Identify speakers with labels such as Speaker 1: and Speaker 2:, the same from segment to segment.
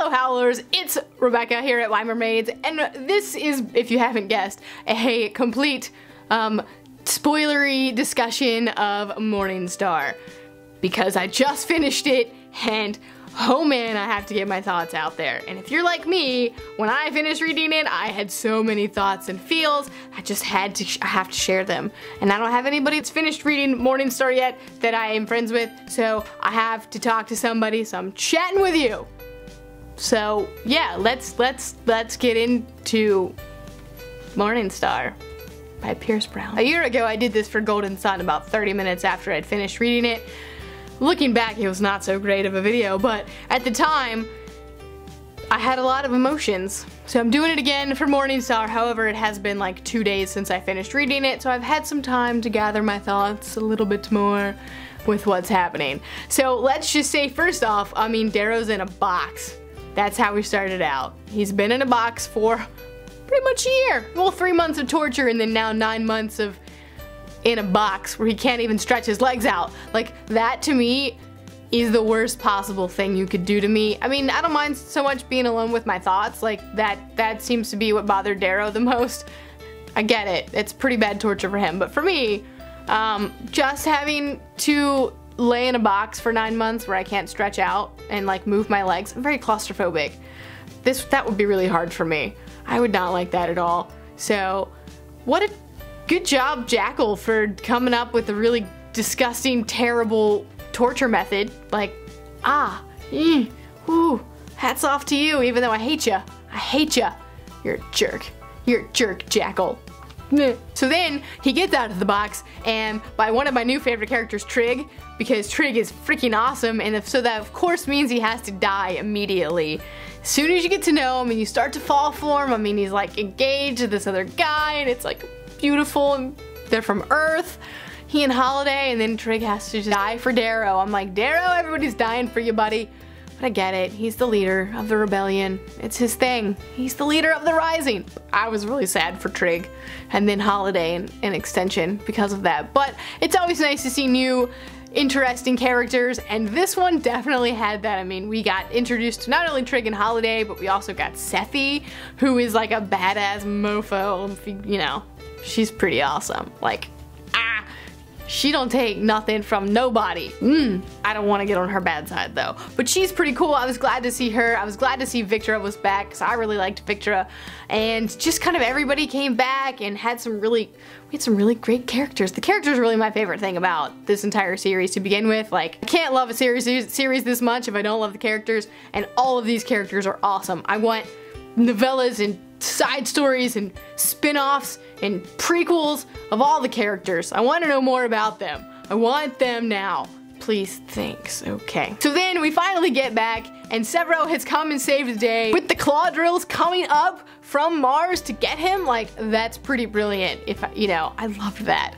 Speaker 1: Hello Howlers, it's Rebecca here at Mermaids, and this is, if you haven't guessed, a complete spoilery discussion of Morningstar, because I just finished it and oh man, I have to get my thoughts out there. And if you're like me, when I finished reading it, I had so many thoughts and feels, I just had to, I have to share them. And I don't have anybody that's finished reading Morningstar yet that I am friends with, so I have to talk to somebody, so I'm chatting with you. So yeah, let's get into Morningstar by Pierce Brown. A year ago I did this for Golden Sun about 30 minutes after I'd finished reading it. Looking back, it was not so great of a video, but at the time I had a lot of emotions. So I'm doing it again for Morningstar. However, it has been like 2 days since I finished reading it, so I've had some time to gather my thoughts a little bit more with what's happening. So let's just say first off, I mean, Darrow's in a box. That's how we started out. He's been in a box for pretty much a year. Well, 3 months of torture and then now 9 months of in a box where he can't even stretch his legs out. Like, that to me is the worst possible thing you could do to me. I mean, I don't mind so much being alone with my thoughts. Like, that seems to be what bothered Darrow the most. I get it. It's pretty bad torture for him. But for me, just having to lay in a box for 9 months where I can't stretch out and like move my legs. I'm very claustrophobic. That would be really hard for me. I would not like that at all. So what a good job, Jackal, for coming up with a really disgusting, terrible torture method. Like, ooh, hats off to you, even though I hate you. I hate you. You're a jerk. You're a jerk, Jackal. So then he gets out of the box and by one of my new favorite characters, Trig, because Trig is freaking awesome, and so that of course means he has to die immediately. As soon as you get to know him and you start to fall for him, I mean, he's like engaged to this other guy and it's like beautiful and they're from Earth, he and Holiday, and then Trig has to just die for Darrow. I'm like, Darrow, everybody's dying for you, buddy. But I get it, he's the leader of the rebellion. It's his thing. He's the leader of the Rising. I was really sad for Trig and then Holiday and extension because of that. But it's always nice to see new, interesting characters, and this one definitely had that. I mean, we got introduced to not only Trig and Holiday, but we also got Sethy, who is like a badass mofo, you know, she's pretty awesome. Like, she don't take nothing from nobody. I don't want to get on her bad side though. But she's pretty cool. I was glad to see her. I was glad to see Victra was back because I really liked Victra. And just kind of everybody came back and had we had some really great characters. The characters are really my favorite thing about this entire series to begin with. Like, I can't love a series this much if I don't love the characters, and all of these characters are awesome. I want novellas and side stories and spin-offs and prequels of all the characters. I want to know more about them. I want them now. Please, thanks. Okay. So then we finally get back and Severo has come and saved the day with the claw drills coming up from Mars to get him. Like, that's pretty brilliant. You know, I love that.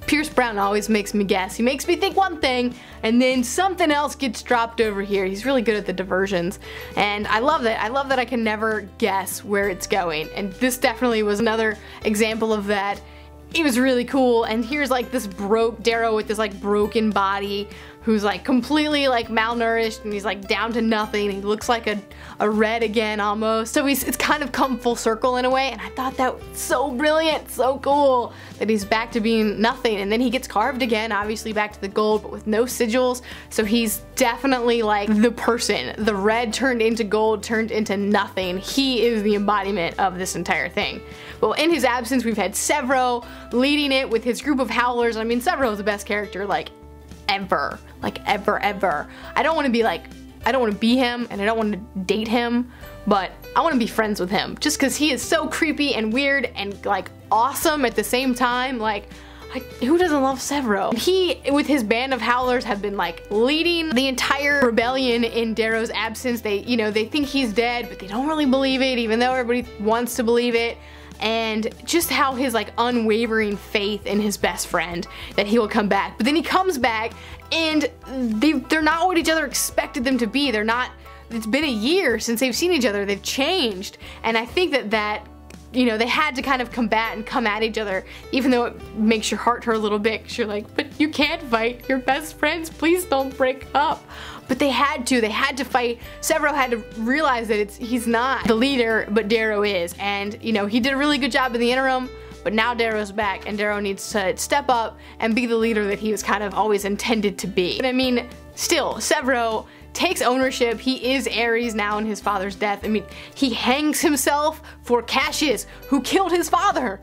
Speaker 1: Pierce Brown always makes me guess. He makes me think one thing and then something else gets dropped over here. He's really good at the diversions and I love that. I love that I can never guess where it's going, and this definitely was another example of that. It was really cool, and here's like this Darrow with this like broken body who's like completely like malnourished and he's like down to nothing. He looks like a red again almost. So it's kind of come full circle in a way, and I thought that was so brilliant, so cool that he's back to being nothing, and then he gets carved again, obviously back to the gold but with no sigils. So he's definitely like the person. The red turned into gold, turned into nothing. He is the embodiment of this entire thing. Well, in his absence, we've had Severo leading it with his group of Howlers. I mean, Severo is the best character like ever. Like ever. I don't want to be like, I don't want to be him and I don't want to date him, but I want to be friends with him just because he is so creepy and weird and like awesome at the same time. Like, who doesn't love Severo? He, with his band of Howlers, have been like leading the entire rebellion in Darrow's absence. They, you know, they think he's dead, but they don't really believe it, even though everybody wants to believe it. And just how his like unwavering faith in his best friend that he will come back. But then he comes back and they're not what each other expected them to be. They're not, it's been a year since they've seen each other. They've changed. And I think that you know, they had to kind of combat and come at each other, even though it makes your heart hurt a little bit, because you're like, but you can't fight, you're best friends, please don't break up. But they had to fight. Severo had to realize that he's not the leader, but Darrow is, and you know, he did a really good job in the interim, but now Darrow's back, and Darrow needs to step up and be the leader that he was kind of always intended to be. And I mean, still, Severo takes ownership. He is Ares now in his father's death. I mean, he hangs himself for Cassius, who killed his father.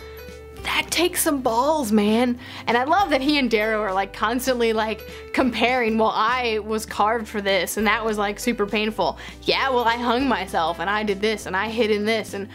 Speaker 1: That takes some balls, man. And I love that he and Darrow are like constantly like comparing, well, I was carved for this and that was like super painful. Yeah, well, I hung myself and I did this and I hid in this, and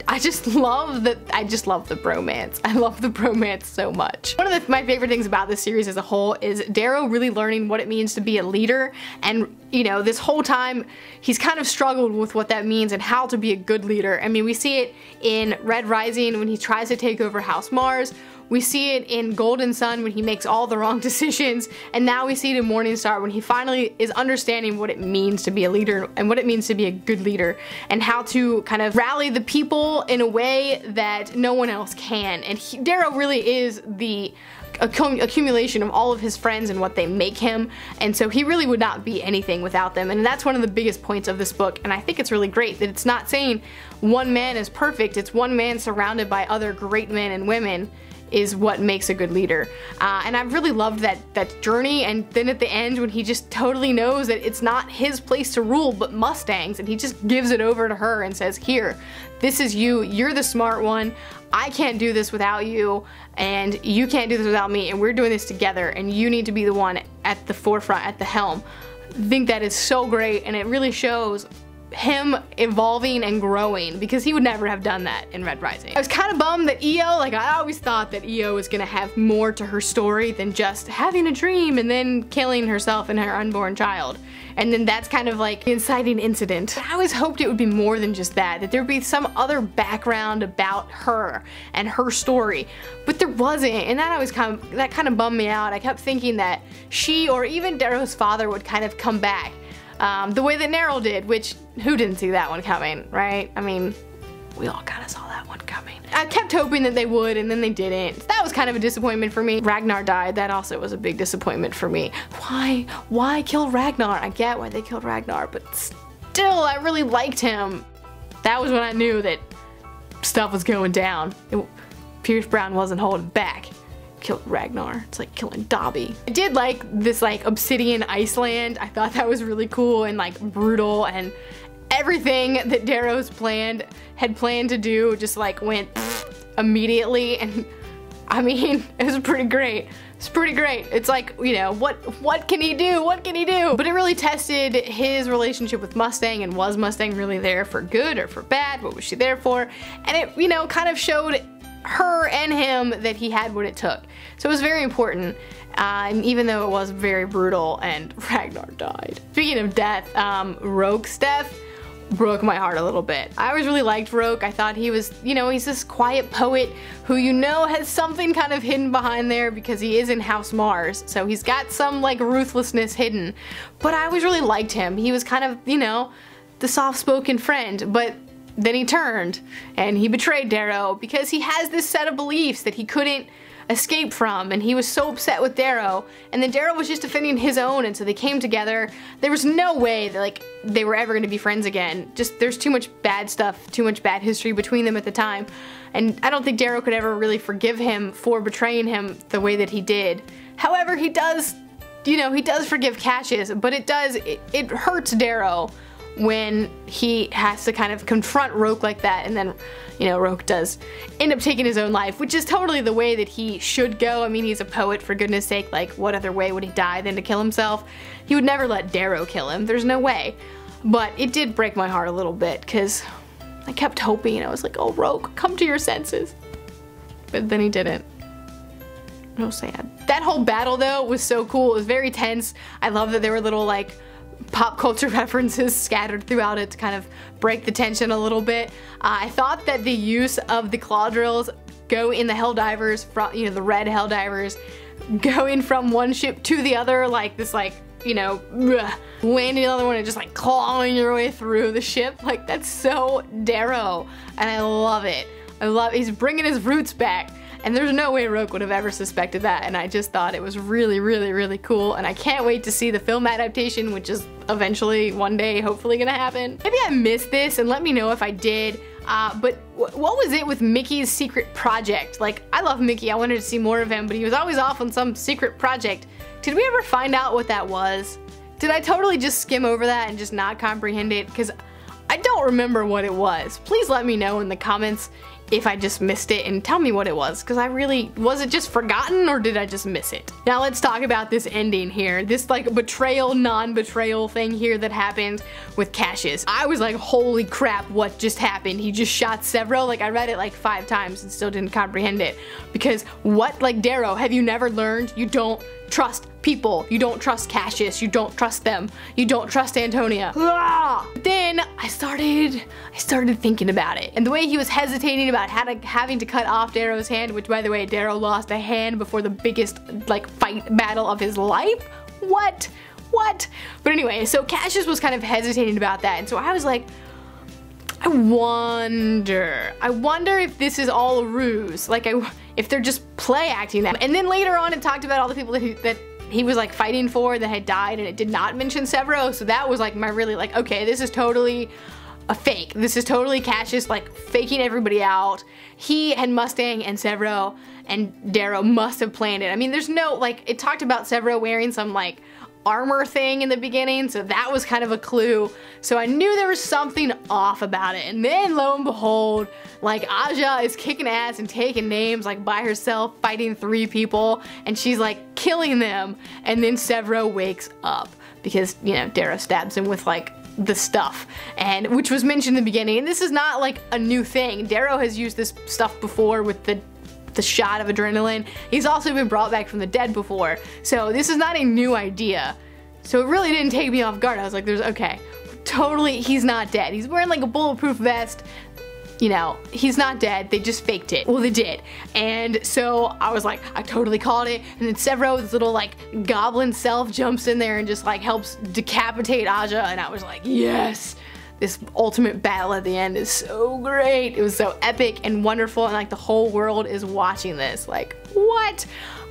Speaker 1: I just love the bromance. I love the bromance so much. One of my favorite things about this series as a whole is Darrow really learning what it means to be a leader, and you know, this whole time he's kind of struggled with what that means and how to be a good leader. I mean, we see it in Red Rising when he tries to take over House Mars. We see it in Golden Sun when he makes all the wrong decisions, and now we see it in Morning Star when he finally is understanding what it means to be a leader and what it means to be a good leader, and how to kind of rally the people in a way that no one else can. And Darrow really is the accumulation of all of his friends and what they make him, and so he really would not be anything without them. And that's one of the biggest points of this book, and I think it's really great that it's not saying one man is perfect, it's one man surrounded by other great men and women is what makes a good leader. And I've really loved that journey, and then at the end when he just totally knows that it's not his place to rule but Mustang's, and he just gives it over to her and says, here, this is you, you're the smart one, I can't do this without you, and you can't do this without me, and we're doing this together, and you need to be the one at the forefront, at the helm. I think that is so great, and it really shows him evolving and growing, because he would never have done that in Red Rising. I was kind of bummed that Io, like I always thought that Io was gonna have more to her story than just having a dream and then killing herself and her unborn child. And then that's kind of like the inciting incident. I always hoped it would be more than just that there would be some other background about her and her story, but there wasn't, and that kind of bummed me out. I kept thinking that she or even Darrow's father would kind of come back. The way that Neril did, which, who didn't see that one coming, right? I mean, we all kind of saw that one coming. I kept hoping that they would, and then they didn't. That was kind of a disappointment for me. Ragnar died. That also was a big disappointment for me. Why kill Ragnar? I get why they killed Ragnar, but still, I really liked him. That was when I knew that stuff was going down. Pierce Brown wasn't holding back. Killed Ragnar. It's like killing Dobby. I did like this like Obsidian Iceland. I thought that was really cool and like brutal, and everything that Darrow's had planned to do just like went immediately, and I mean, it was pretty great. It's pretty great. It's like, you know, what can he do? What can he do? But it really tested his relationship with Mustang, and was Mustang really there for good or for bad? What was she there for? And it, you know, kind of showed her and him that he had what it took. So it was very important, even though it was very brutal and Ragnar died. Speaking of death, Roke's death broke my heart a little bit. I always really liked Roke. I thought he was, you know, he's this quiet poet who, you know, has something kind of hidden behind there because he is in House Mars, so he's got some like ruthlessness hidden. But I always really liked him. He was kind of, you know, the soft-spoken friend, but then he turned and he betrayed Darrow because he has this set of beliefs that he couldn't escape from, and he was so upset with Darrow, and then Darrow was just defending his own, and so they came together. There was no way that like they were ever going to be friends again. Just there's too much bad stuff, too much bad history between them at the time, and I don't think Darrow could ever really forgive him for betraying him the way that he did. However, he does, you know, he does forgive Cassius, but it hurts Darrow when he has to kind of confront Roke like that, and then, you know, Roke does end up taking his own life, which is totally the way that he should go. I mean, he's a poet, for goodness sake, like what other way would he die than to kill himself? He would never let Darrow kill him, there's no way. But it did break my heart a little bit, because I kept hoping, I was like, oh Roke, come to your senses. But then he didn't. So sad. That whole battle though was so cool, it was very tense. I love that there were little like pop culture references scattered throughout it to kind of break the tension a little bit. I thought that the use of the claw drills go in the Helldivers, from, you know, the red Helldivers, going from one ship to the other, like this, like, you know, landing another one and just like clawing your way through the ship, like that's so Darrow, and I love it. he's bringing his roots back. And there's no way Roke would have ever suspected that, and I just thought it was really, really, really cool, and I can't wait to see the film adaptation, which is eventually, one day, hopefully gonna happen. Maybe I missed this, and let me know if I did, but what was it with Mickey's secret project? Like, I love Mickey, I wanted to see more of him, but he was always off on some secret project. Did we ever find out what that was? Did I totally just skim over that and just not comprehend it? Because I don't remember what it was. Please let me know in the comments if I just missed it and tell me what it was, because was it just forgotten or did I just miss it? Now let's talk about this ending here. This like betrayal, non-betrayal thing here that happened with Cassius. I was like, holy crap, what just happened? He just shot Severo. Like, I read it like 5 times and still didn't comprehend it. Because what, like, Darrow, have you never learned? You don't trust people. You don't trust Cassius. You don't trust them. You don't trust Antonia. Then I started thinking about it. And the way he was hesitating about having to cut off Darrow's hand, which by the way, Darrow lost a hand before the biggest like fight battle of his life. What? But anyway, so Cassius was kind of hesitating about that. And so I was like, I wonder if this is all a ruse. Like, if they're just play acting that. And then later on it talked about all the people that he was like fighting for that had died, and it did not mention Severo, so that was like my really like, okay, this is totally a fake. This is totally Cassius like faking everybody out. He and Mustang and Severo and Darrow must have planned it. I mean, there's no, like, it talked about Severo wearing some like armor thing in the beginning, so that was kind of a clue. So I knew there was something off about it. And then lo and behold, like, Aja is kicking ass and taking names like by herself, fighting 3 people, and she's like killing them. And then Severo wakes up because, you know, Darrow stabs him with like the stuff, and which was mentioned in the beginning. And this is not like a new thing. Darrow has used this stuff before with the shot of adrenaline. He's also been brought back from the dead before, so this is not a new idea. So it really didn't take me off guard. I was like, okay, totally, he's not dead. He's wearing like a bulletproof vest. You know, he's not dead. They just faked it. Well, they did. And so I was like, I totally called it. And then Severo, this little like goblin self, jumps in there and just like helps decapitate Aja, and I was like, yes! This ultimate battle at the end is so great. It was so epic and wonderful, and like the whole world is watching this. Like, what?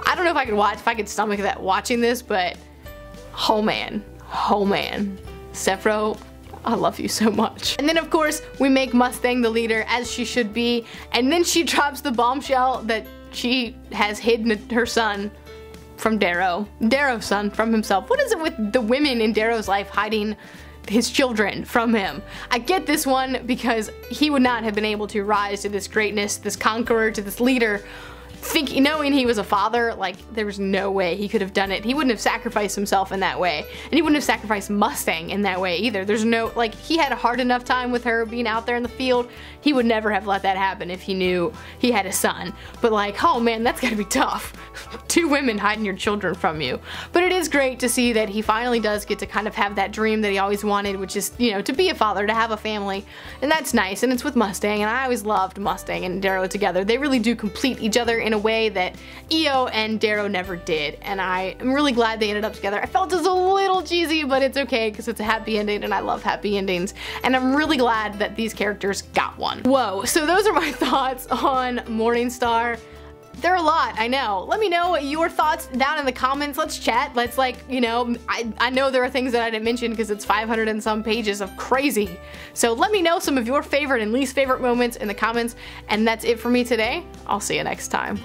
Speaker 1: I don't know if I could stomach that watching this, but oh man, Severo, I love you so much. And then of course, we make Mustang the leader, as she should be, and then she drops the bombshell that she has hidden her son from Darrow's son from himself. What is it with the women in Darrow's life hiding his children from him? I get this one because he would not have been able to rise to this greatness, this conqueror, to this leader, knowing he was a father. Like, there was no way he could have done it. He wouldn't have sacrificed himself in that way, and he wouldn't have sacrificed Mustang in that way either. There's no, like, he had a hard enough time with her being out there in the field. He would never have let that happen if he knew he had a son. But like, oh man, that's gotta be tough. 2 women hiding your children from you. But it is great to see that he finally does get to kind of have that dream that he always wanted, which is, you know, to be a father, to have a family. And that's nice, and it's with Mustang, and I always loved Mustang and Darrow together. They really do complete each other in a way that Io and Darrow never did, and I am really glad they ended up together. I felt it was a little cheesy, but it's okay because it's a happy ending, and I love happy endings, and I'm really glad that these characters got one. Whoa, so those are my thoughts on Morningstar. They're a lot, I know. Let me know your thoughts down in the comments. Let's chat. Let's, like, you know, I know there are things that I didn't mention because it's 500 and some pages of crazy. So let me know some of your favorite and least favorite moments in the comments. And that's it for me today. I'll see you next time.